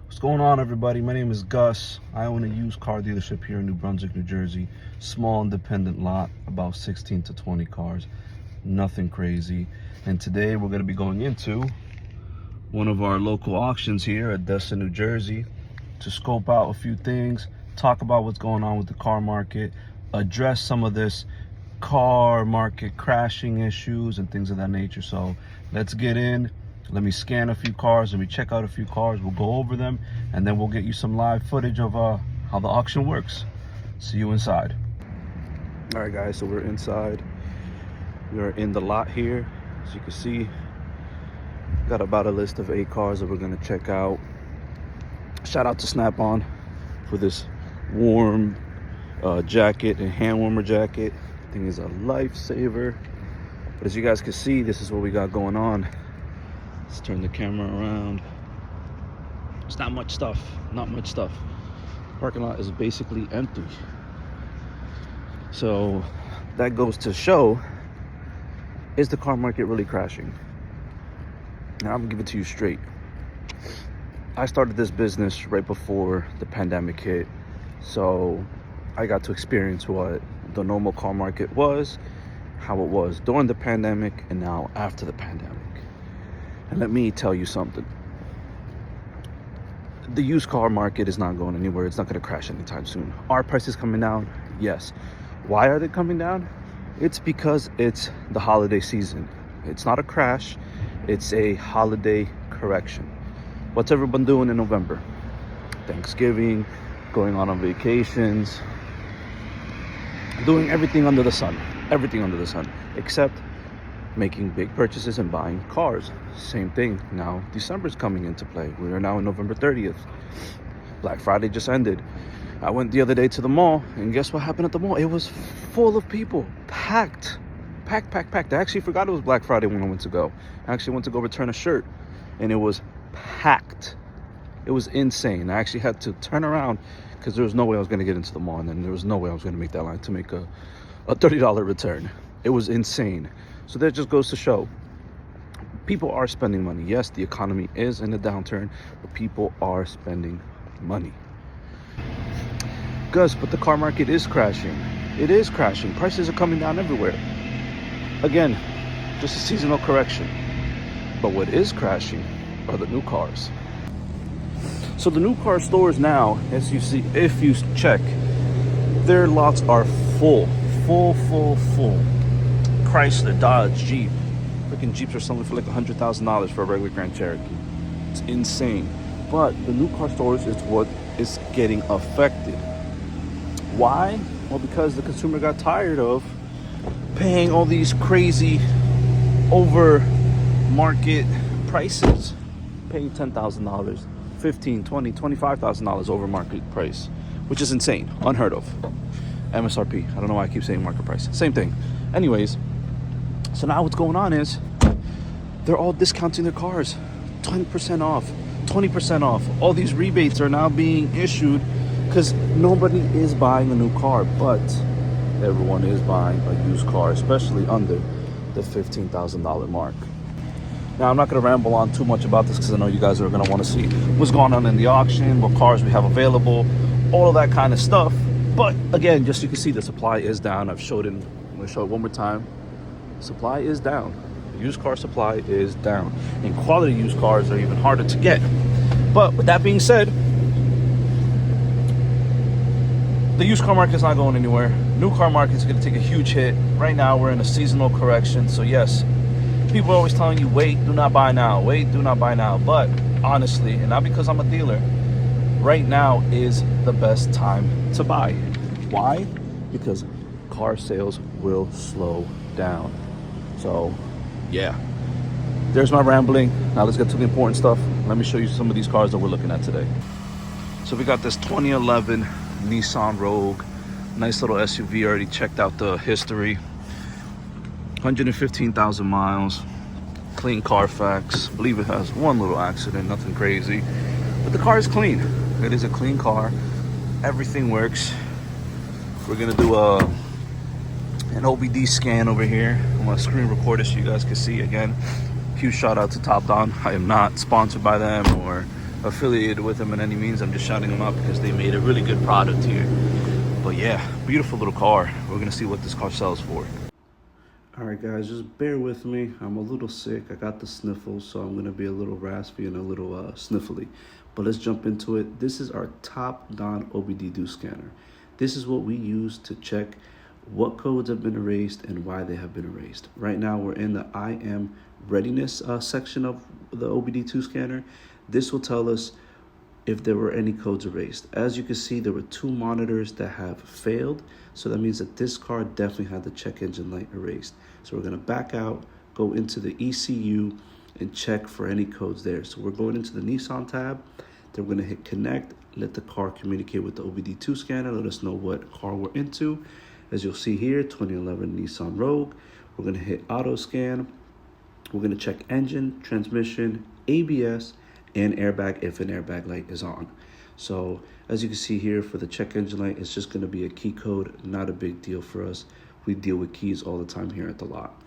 What's going on, everybody? My name is Gus. I own a used car dealership here in New Brunswick, New Jersey. Small independent lot, about 16 to 20 cars. Nothing crazy. And today we're going to be going into one of our local auctions here at Destin, New Jersey to scope out a few things, talk about what's going on with the car market, address some of this car market crashing issues and things of that nature. So let's get in. Let me scan a few cars. Let me check out a few cars. We'll go over them, and then we'll get you some live footage of how the auction works. See you inside. All right, guys, so we're inside. We are in the lot here. As you can see, got about a list of 8 cars that we're gonna check out. Shout out to Snap-on for this warm jacket and hand warmer jacket. I think is a lifesaver. But as you guys can see, this is what we got going on. Let's turn the camera around. It's not much stuff. Parking lot is basically empty. So that goes to show, is the car market really crashing? Now I'm gonna give it to you straight. I started this business right before the pandemic hit. So I got to experience what the normal car market was, how it was during the pandemic, and now after the pandemic. And let me tell you something. The used car market is not going anywhere. It's not going to crash anytime soon. Are prices coming down? Yes. Why are they coming down? It's because it's the holiday season. It's not a crash. It's a holiday correction. What's everyone doing in November? Thanksgiving, going on vacations, doing everything under the sun. Everything under the sun, except making big purchases and buying cars. Same thing. Now December's coming into play. We are now on November 30th. Black Friday just ended. I went the other day to the mall, and guess what happened at the mall? It was full of people, packed. I actually forgot it was Black Friday when I went to go. I actually went to go return a shirt, and it was packed. It was insane. I actually had to turn around because there was no way I was going to get into the mall, and then there was no way I was going to make that line to make a $30 return. It was insane. So that just goes to show, people are spending money. Yes, the economy is in a downturn, but people are spending money. Gus, but the car market is crashing. It is crashing. Prices are coming down everywhere. Again, just a seasonal correction. But what is crashing are the new cars. So the new car stores now, as you see, if you check, their lots are full. Chrysler, Dodge, Jeep. Freaking Jeeps are selling for like $100,000 for a regular Grand Cherokee. It's insane. But the new car stores is what is getting affected. Why? Well, because the consumer got tired of paying all these crazy over market prices. Paying $10,000, $15,000, $20,000, $25,000 over market price, which is insane, unheard of. MSRP. I don't know why I keep saying market price. Same thing. Anyways, so now what's going on is they're all discounting their cars. 20% off. All these rebates are now being issued because nobody is buying a new car, but everyone is buying a used car, especially under the $15,000 mark. Now, I'm not going to ramble on too much about this because I know you guys are going to want to see what's going on in the auction, what cars we have available, all of that kind of stuff. But again, just so you can see, the supply is down. I'm going to show it one more time. Supply is down. Used car supply is down. And quality used cars are even harder to get. But with that being said, the used car market is not going anywhere. New car market is going to take a huge hit. Right now, we're in a seasonal correction. So yes, people are always telling you, wait, do not buy now. Wait, do not buy now. But honestly, and not because I'm a dealer, right now is the best time to buy. Why? Because car sales will slow down. So yeah, there's my rambling. Now let's get to the important stuff. Let me show you some of these cars that we're looking at today. So we got this 2011 Nissan Rogue, nice little SUV. Already checked out the history. 115,000 miles, clean Carfax. I believe it has one little accident, nothing crazy, but the car is clean. It is a clean car. Everything works. We're gonna do an OBD scan over here. I'm gonna screen record it so you guys can see. Again, huge shout out to Top Don. I am not sponsored by them or affiliated with them in any means. I'm just shouting them out because they made a really good product here. But yeah, beautiful little car. We're gonna see what this car sells for. All right, guys, just bear with me. I'm a little sick. I got the sniffles, so I'm gonna be a little raspy and a little sniffly. But let's jump into it. This is our top non-OBD2 scanner. This is what we use to check what codes have been erased and why they have been erased. Right now, we're in the I am readiness section of the OBD2 scanner. This will tell us if there were any codes erased. As you can see, there were 2 monitors that have failed. So that means that this car definitely had the check engine light erased. So we're gonna back out, go into the ECU and check for any codes there. So we're going into the Nissan tab. Then we're gonna hit connect, let the car communicate with the OBD2 scanner, let us know what car we're into. As you'll see here, 2011 Nissan Rogue. We're gonna hit auto scan. We're gonna check engine, transmission, ABS, and airbag if an airbag light is on. So as you can see here, for the check engine light, it's just gonna be a key code, not a big deal for us. We deal with keys all the time here at the lot.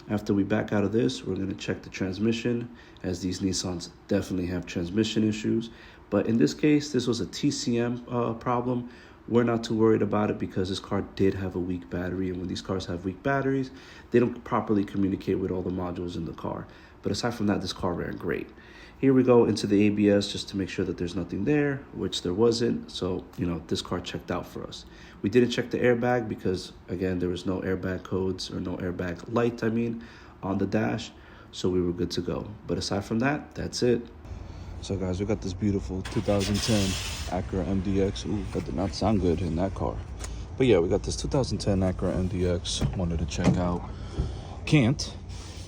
After we back out of this, we're gonna check the transmission, as these Nissans definitely have transmission issues. But in this case, this was a TCM problem. We're not too worried about it because this car did have a weak battery, and when these cars have weak batteries, they don't properly communicate with all the modules in the car. But aside from that, this car ran great. Here we go into the ABS just to make sure that there's nothing there, which there wasn't. So, this car checked out for us. We didn't check the airbag because, again, there was no airbag codes or no airbag light, on the dash. So we were good to go. But aside from that, that's it. So guys, we got this beautiful 2010 Acura MDX. Ooh, that did not sound good in that car. But yeah, we got this 2010 Acura MDX. Wanted to check out. Can't,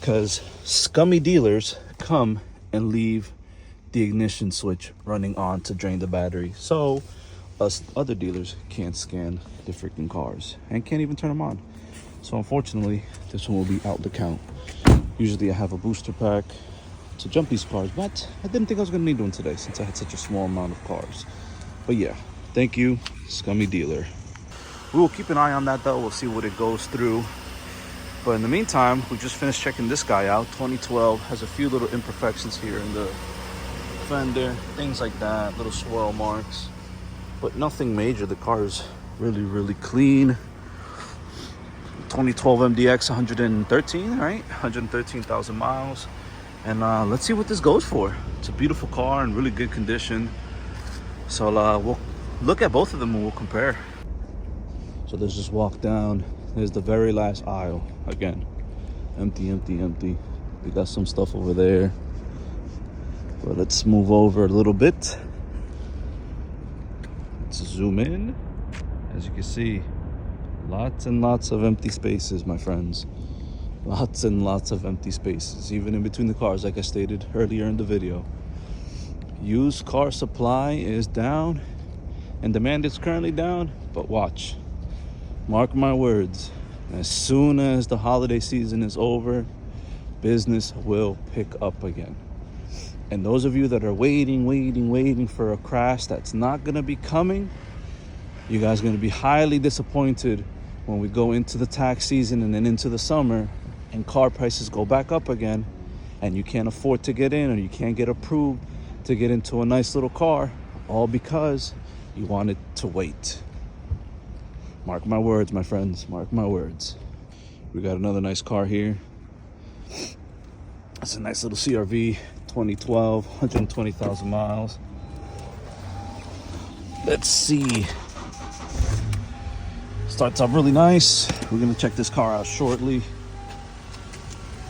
because scummy dealers come and leave the ignition switch running on to drain the battery. So us other dealers can't scan the freaking cars and can't even turn them on. So unfortunately, this one will be out the count. Usually I have a booster pack to jump these cars, but I didn't think I was gonna need one today since I had such a small amount of cars. But yeah, thank you, scummy dealer. We will keep an eye on that though. We'll see what it goes through. But in the meantime, we just finished checking this guy out. 2012, has a few little imperfections here in the fender, things like that, little swirl marks, but nothing major. The car is really, really clean. 2012 MDX, 113, right? 113,000 miles. And let's see what this goes for. It's a beautiful car in really good condition. So we'll look at both of them and we'll compare. So let's just walk down. There's the very last aisle. Again, empty, empty, empty. We got some stuff over there. But let's move over a little bit. Let's zoom in. As you can see, lots and lots of empty spaces, my friends. Lots and lots of empty spaces, even in between the cars, like I stated earlier in the video. Used car supply is down and demand is currently down, but watch. Mark my words, as soon as the holiday season is over, business will pick up again. And those of you that are waiting for a crash that's not gonna be coming, you guys are gonna be highly disappointed when we go into the tax season and then into the summer and car prices go back up again and you can't afford to get in or you can't get approved to get into a nice little car, all because you wanted to wait. Mark my words, my friends, mark my words. We got another nice car here. It's a nice little CRV, 2012, 120,000 miles. Let's see. Starts up really nice. We're gonna check this car out shortly.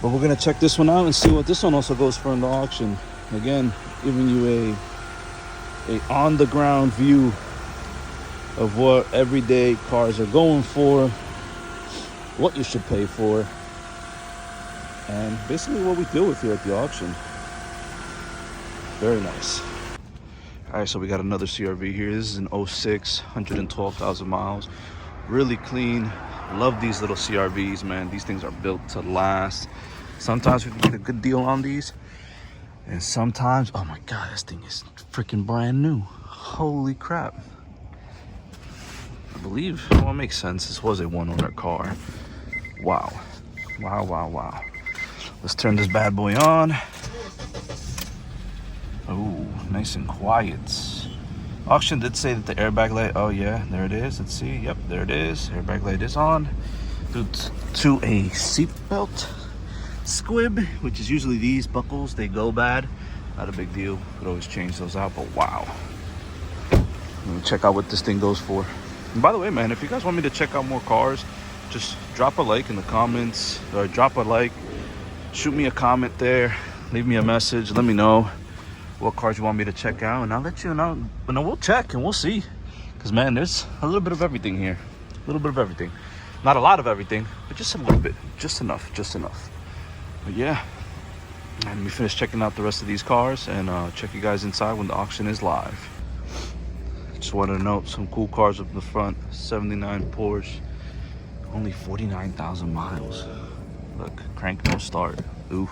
But we're gonna check this one out and see what this one also goes for in the auction. Again, giving you a on the ground view of what everyday cars are going for, what you should pay for, and basically what we deal with here at the auction. Very nice. All right, so we got another CRV here. This is an 06, 112,000 miles. Really clean. Love these little CRVs, man. These things are built to last. Sometimes we can get a good deal on these, and sometimes, oh my God, this thing is freaking brand new. Holy crap. I believe, well, it makes sense. This was a one-owner car. Wow. Wow, wow, wow. Let's turn this bad boy on. Oh, nice and quiet. Auction did say that the airbag light, oh yeah, there it is. Let's see. Yep, there it is. Airbag light is on. Due to a seatbelt squib, which is usually these buckles, they go bad. Not a big deal. Could always change those out, but wow. Let me check out what this thing goes for. And by the way, man, if you guys want me to check out more cars, just drop a like in the comments, or drop a like, shoot me a comment there, leave me a message, let me know what cars you want me to check out, and I'll let you know. And we'll check and we'll see. Because, man, there's a little bit of everything here. A little bit of everything. Not a lot of everything, but just a little bit. Just enough. But yeah. And let me finish checking out the rest of these cars and check you guys inside when the auction is live. Just wanted to note some cool cars up in the front. 79 Porsche. Only 49,000 miles. Look, crank no start. Oof.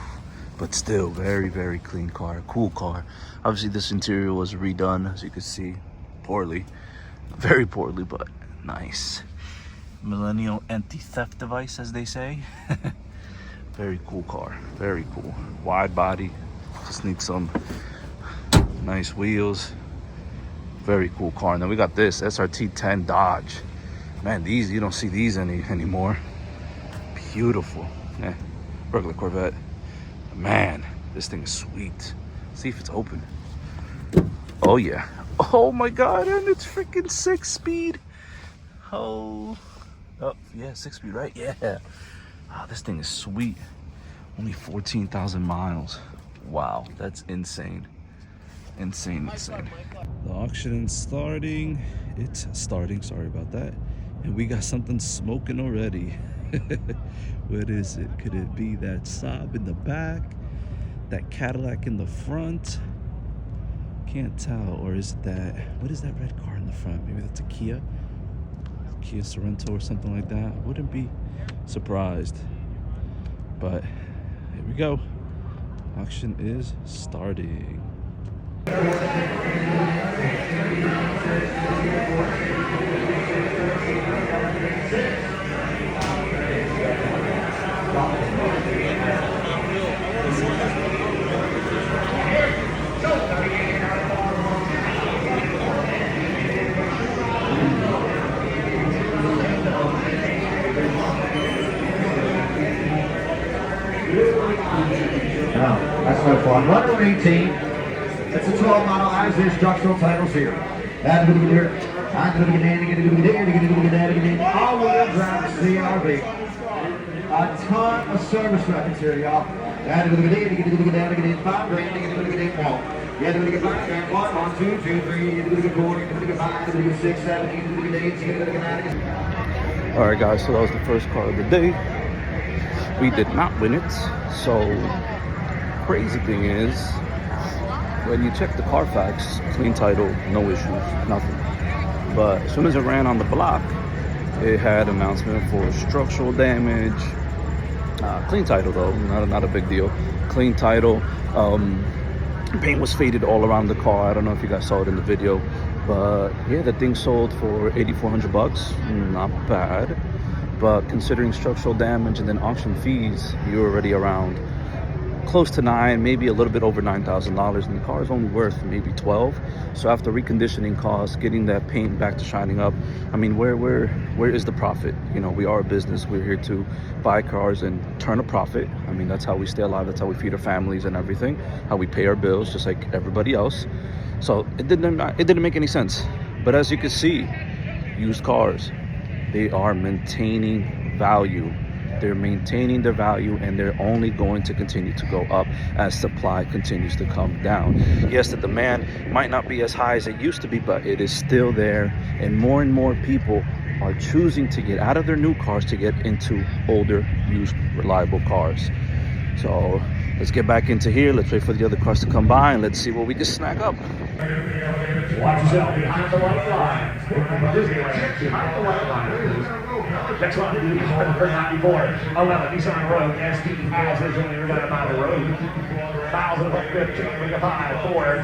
But still, very, very clean car. Cool car. Obviously, this interior was redone, as you can see. Poorly. Very poorly, but nice. Millennial anti-theft device, as they say. Very cool car. Very cool. Wide body. Just need some nice wheels. Very cool car. And then we got this SRT 10 Dodge. Man, these, you don't see these anymore. Beautiful. Yeah, regular Corvette. Man, this thing is sweet. See if it's open. Oh yeah. Oh my god, and it's freaking 6-speed. Oh yeah, 6-speed, right? Yeah. Oh, this thing is sweet. Only 14,000 miles. Wow, that's insane. Insane. The auction is starting. It's starting, sorry about that. And we got something smoking already. What is it? Could it be that Saab in the back? That Cadillac in the front? Can't tell. Or is that, what is that red car in the front? Maybe that's a Kia Sorento or something like that. Wouldn't be surprised. But here we go. Auction is starting. That's no fun. Runner 18. It's a 12 model. Eyes the instructional titles here. All-wheel drive CRV. A ton of service records here, y'all. $5 grand. Yeah, $5 grand. 1, 2, 2, 3, 4, 5, 6, 7, 8, 9. All right, guys. So that was the first car of the day. We did not win it. So crazy thing is, when you check the Carfax, clean title, no issues, nothing. But as soon as it ran on the block, it had announcement for structural damage. Clean title though, not a big deal. Clean title. Paint was faded all around the car. I don't know if you guys saw it in the video, but yeah, the thing sold for $8,400. Not bad, but considering structural damage and then auction fees, you're already around close to $9,000, maybe a little bit over $9,000, and the car is only worth maybe $12,000. So after reconditioning costs, getting that paint back to shining up, I mean, where is the profit? You know, we are a business. We're here to buy cars and turn a profit. I mean, that's how we stay alive. That's how we feed our families and everything. How we pay our bills, just like everybody else. So it didn't make any sense. But as you can see, used cars, they are maintaining value. They're maintaining their value, and they're only going to continue to go up as supply continues to come down. Yes, the demand might not be as high as it used to be, but it is still there, and more people are choosing to get out of their new cars to get into older, used, reliable cars. So let's get back into here. Let's wait for the other cars to come by, and let's see what we can snag up. Watch yourself behind the white line. Behind the white line. Next one, number 94. 11, Nissan Rogue ST as originally regarded by the road. 1,015, 5, 4.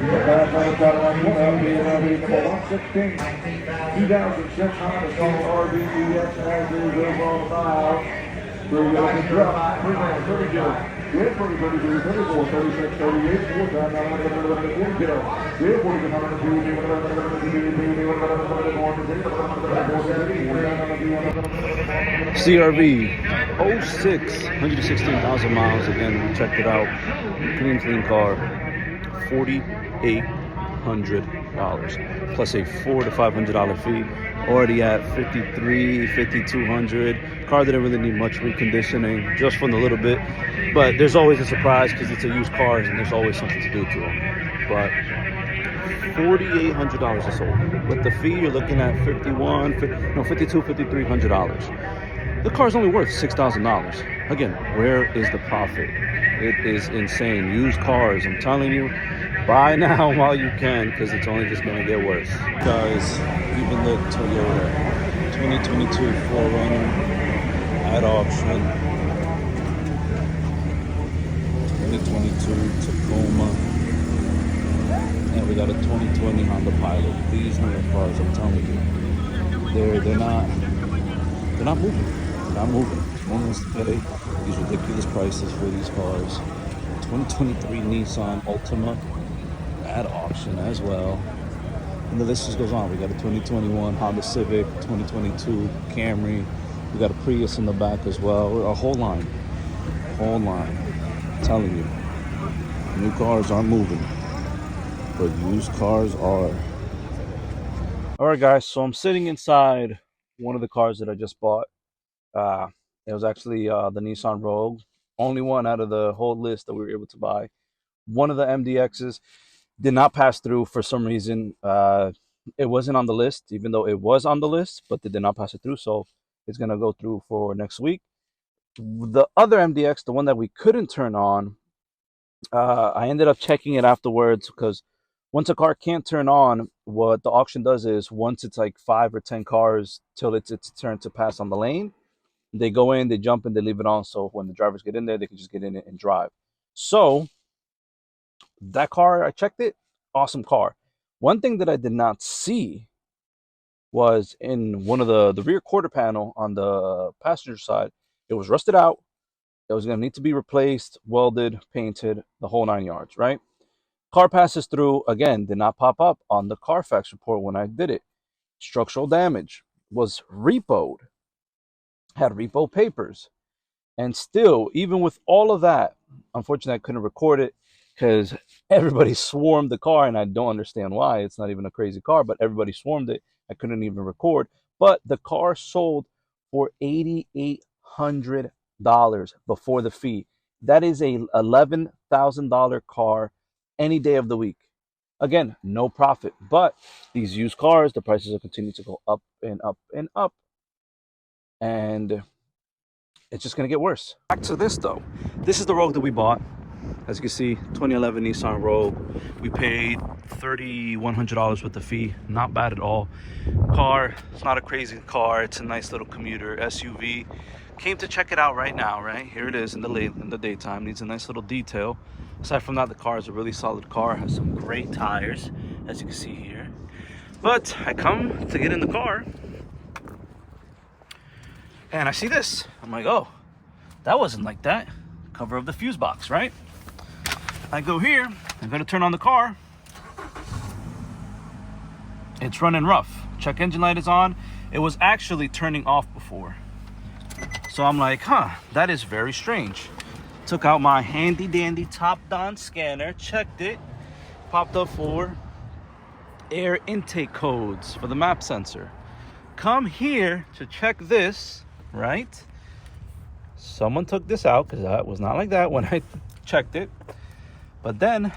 2006 Honda Soul RVDX has his overall mile. Through the drop, 32, 34, 36, 38, 4 time, 40. CRV 06, 116,000 miles. Again, we checked it out. Clean car. $4,800 plus a $400 to $500 fee. Already at 53, 5,200. Car didn't really need much reconditioning, just from a little bit. But there's always a surprise because it's a used car and there's always something to do to them. But $4,800 is sold. With the fee, you're looking at $5,200, $5,300. The car's only worth $6,000. Again, where is the profit? It is insane. Used cars, I'm telling you, buy now while you can, because it's only just going to get worse. Guys, even the Toyota 2022 4Runner at auction. 2022 Tacoma. And we got a 2020 Honda Pilot. These new cars, I'm telling you, they're not moving. They're not moving. No one wants to pay these ridiculous prices for these cars. 2023 Nissan Altima at auction as well. And the list just goes on. We got a 2021 Honda Civic, 2022 Camry. We got a Prius in the back as well. A whole line. I'm telling you, new cars aren't moving, but used cars are. All right, guys. So I'm sitting inside one of the cars that I just bought. It was actually the Nissan Rogue. Only one out of the whole list that we were able to buy. One of the MDXs did not pass through for some reason. It wasn't on the list, even though it was on the list, but they did not pass it through. So it's going to go through for next week. The other MDX, the one that we couldn't turn on, I ended up checking it afterwards, because once a car can't turn on, what the auction does is once it's like 5 or 10 cars till it's turn to pass on the lane, they go in, they jump in, they leave it on. So when the drivers get in there, they can just get in it and drive. So that car, I checked it, awesome car. One thing that I did not see was in one of the rear quarter panel on the passenger side, it was rusted out. It was going to need to be replaced, welded, painted, the whole 9 yards, right? Car passes through, again, did not pop up on the Carfax report when I did it. Structural damage, was repoed, had repo papers. And still, even with all of that, unfortunately, I couldn't record it because everybody swarmed the car, and I don't understand why. It's not even a crazy car, but everybody swarmed it. I couldn't even record. But the car sold for $8,800 before the fee. That is a $11,000 car any day of the week. Again, no profit. But these used cars, the prices will continue to go up and up and up. And it's just going to get worse. Back to this, though. This is the Rogue that we bought. As you can see, 2011 Nissan Rogue. We paid $3,100 with the fee. Not bad at all. Car, it's not a crazy car. It's a nice little commuter SUV. Came to check it out right now, right? Here it is in the daytime. Needs a nice little detail. Aside from that, the car is a really solid car. Has some great tires, as you can see here. But I come to get in the car, and I see this. I'm like, oh, that wasn't like that. Cover of the fuse box, right? I go here, I'm gonna turn on the car. It's running rough. Check engine light is on. It was actually turning off before. So I'm like, that is very strange. Took out my handy dandy Topdon scanner, checked it, popped up for air intake codes for the map sensor. Come here to check this, right? Someone took this out because that was not like that when I checked it. But then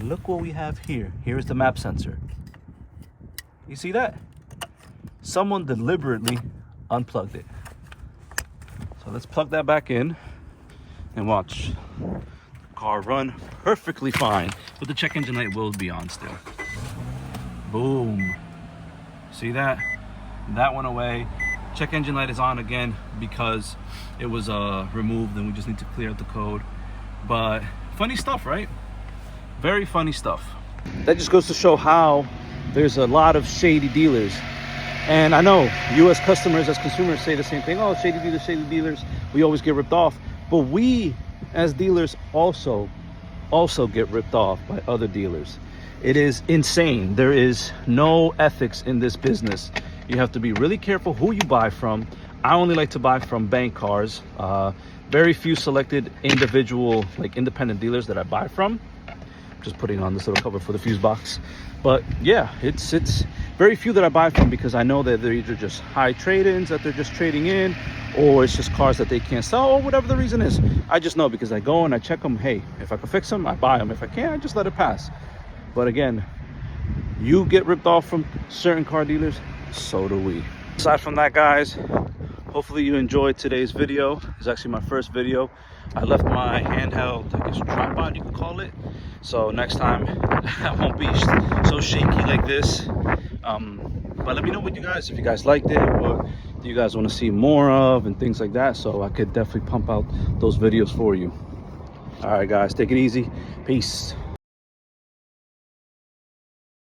look what we have here. Here's the map sensor. You see that? Someone deliberately unplugged it. So let's plug that back in and watch the car run perfectly fine. But the check engine light will be on still. Boom. See that? That went away. Check engine light is on again because it was removed, and we just need to clear out the code. But funny stuff, right? Very funny stuff. That just goes to show how there's a lot of shady dealers. And I know you as customers, as consumers, say the same thing. Oh, shady dealers. We always get ripped off. But we as dealers also get ripped off by other dealers. It is insane. There is no ethics in this business. You have to be really careful who you buy from. I only like to buy from bank cars. Very few selected individual, like independent dealers that I buy from. Just putting on this little cover for the fuse box. But yeah, it's very few that I buy from, because I know that they're either just high trade-ins that they're just trading in, or it's just cars that they can't sell, or whatever the reason is. I just know because I go and I check them. Hey, if I can fix them, I buy them. If I can't, I just let it pass. But again, you get ripped off from certain car dealers, so do we. Aside from that, guys, hopefully you enjoyed today's video. It's actually my first video. I left my handheld, I guess, tripod, you could call it. So next time I won't be so shaky like this. But let me know what you guys, if you guys liked it, or do you guys want to see more of, and things like that, so I could definitely pump out those videos for you. All right, guys, take it easy. Peace.